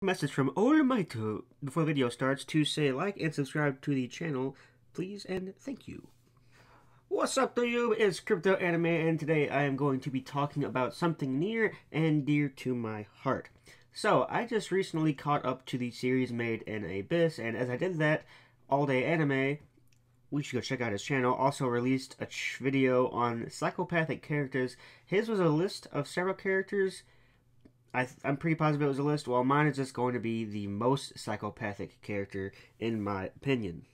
Message from Olmaito before the video starts to say like and subscribe to the channel, please and thank you. What's up, YouTube? It's Crypto Anime, and today I am going to be talking about something near and dear to my heart. So, I just recently caught up to the series Made in Abyss, and as I did that, All Day Anime, we should go check out his channel, also released a video on psychopathic characters. His was a list of several characters. I'm pretty positive it was a list, while mine is just going to be the most psychopathic character, in my opinion.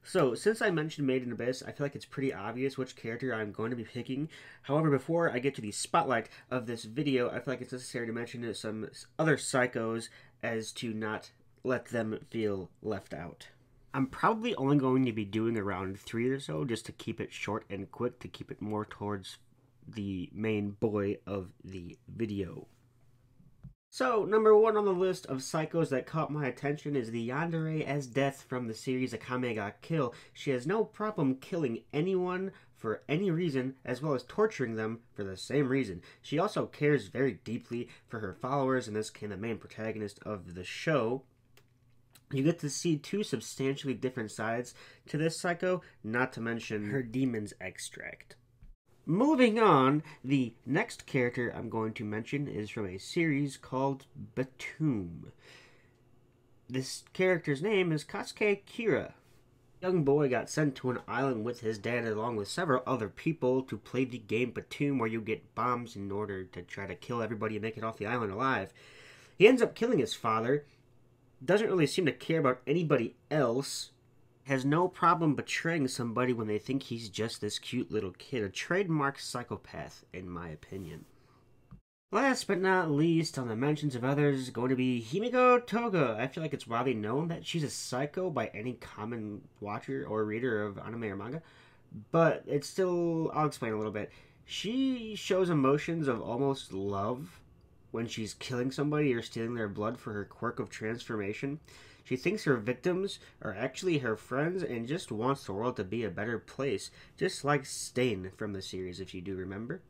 So, since I mentioned Made in Abyss, I feel like it's pretty obvious which character I'm going to be picking. However, before I get to the spotlight of this video, I feel like it's necessary to mention some other psychos as to not let them feel left out. I'm probably only going to be doing around 3 or so, just to keep it short and quick, to keep it more towards the main boy of the video. So, number 1 on the list of psychos that caught my attention is the Yander as Death from the series Akame ga Kill. She has no problem killing anyone for any reason, as well as torturing them for the same reason. She also cares very deeply for her followers, and this became the main protagonist of the show. You get to see 2 substantially different sides to this psycho, not to mention her demon's extract. Moving on, the next character I'm going to mention is from a series called Batum. This character's name is Kasuke Kira. A young boy got sent to an island with his dad along with several other people to play the game Batum, where you get bombs in order to try to kill everybody and make it off the island alive. He ends up killing his father, doesn't really seem to care about anybody else, has no problem betraying somebody when they think he's just this cute little kid. A trademark psychopath, in my opinion. Last but not least, on the mentions of others, is going to be Himiko Toga. I feel like it's widely known that she's a psycho by any common watcher or reader of anime or manga, but it's still, I'll explain a little bit. She shows emotions of almost love when she's killing somebody or stealing their blood for her quirk of transformation. She thinks her victims are actually her friends and just wants the world to be a better place, just like Stain from the series, if you do remember.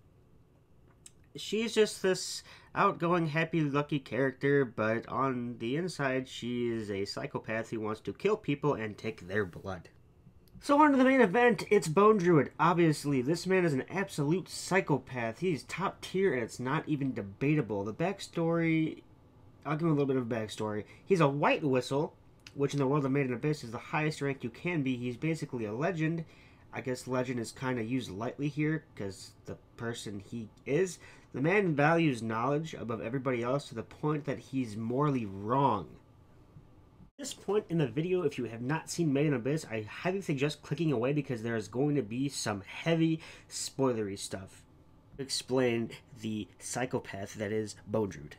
She's just this outgoing, happy-lucky character, but on the inside, she is a psychopath who wants to kill people and take their blood. So on to the main event, it's Bone Druid. Obviously, this man is an absolute psychopath. He's top tier, and it's not even debatable. The backstory, I'll give him a little bit of a backstory. He's a white whistle, which in the world of Made in Abyss is the highest rank you can be. He's basically a legend. I guess legend is kind of used lightly here, because the person he is. The man values knowledge above everybody else to the point that he's morally wrong. At this point in the video, if you have not seen Made in Abyss, I highly suggest clicking away because there is going to be some heavy spoilery stuff to explain the psychopath that is Bone Druid.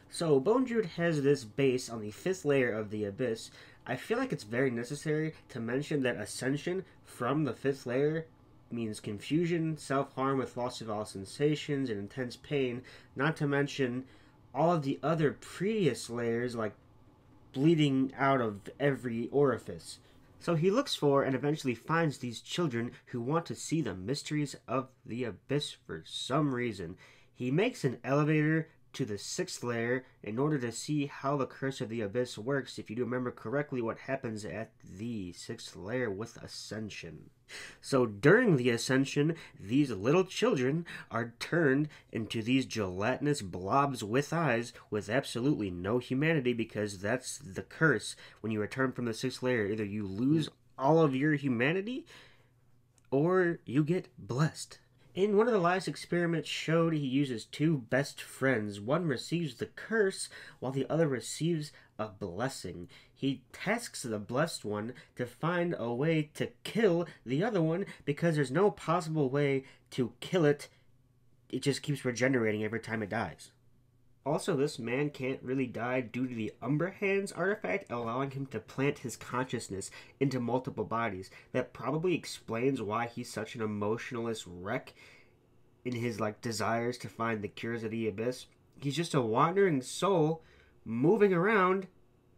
So, Bone Druid has this base on the 5th layer of the Abyss. I feel like it's very necessary to mention that ascension from the 5th layer means confusion, self-harm with loss of all sensations, and intense pain, not to mention all of the other previous layers, like bleeding out of every orifice. So he looks for and eventually finds these children who want to see the mysteries of the Abyss for some reason. He makes an elevator to the 6th layer in order to see how the Curse of the Abyss works, if you do remember correctly what happens at the 6th layer with Ascension. So during the Ascension, these little children are turned into these gelatinous blobs with eyes with absolutely no humanity, because that's the curse. When you return from the 6th layer, either you lose all of your humanity or you get blessed. In one of the last experiments showed he uses 2 best friends. One receives the curse, while the other receives a blessing. He tasks the blessed one to find a way to kill the other one, because there's no possible way to kill it. It just keeps regenerating every time it dies. Also, this man can't really die due to the Umbra Hands artifact, allowing him to plant his consciousness into multiple bodies. That probably explains why he's such an emotionalist wreck in his desires to find the cures of the Abyss. He's just a wandering soul moving around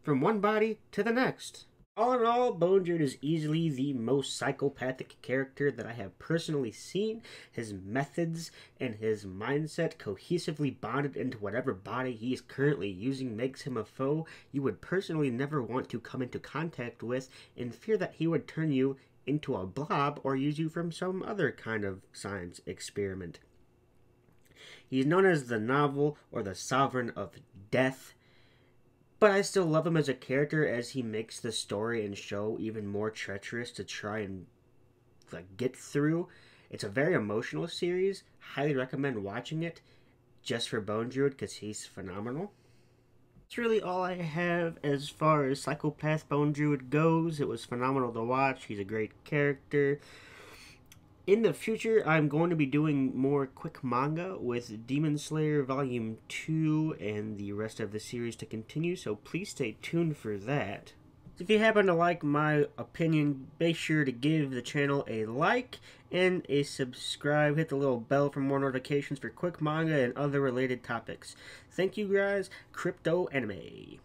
from one body to the next. All in all, Bone Druid is easily the most psychopathic character that I have personally seen. His methods and his mindset cohesively bonded into whatever body he is currently using makes him a foe you would personally never want to come into contact with, in fear that he would turn you into a blob or use you from some other kind of science experiment. He's known as the Novel or the Sovereign of Death, but I still love him as a character, as he makes the story and show even more treacherous to try and get through. It's a very emotional series. Highly recommend watching it just for Bone Druid because he's phenomenal. That's really all I have as far as Psychopath Bone Druid goes. It was phenomenal to watch. He's a great character. In the future, I'm going to be doing more quick manga with Demon Slayer Volume 2 and the rest of the series to continue, so please stay tuned for that. If you happen to like my opinion, be sure to give the channel a like and a subscribe. Hit the little bell for more notifications for quick manga and other related topics. Thank you guys. Crypto Anime.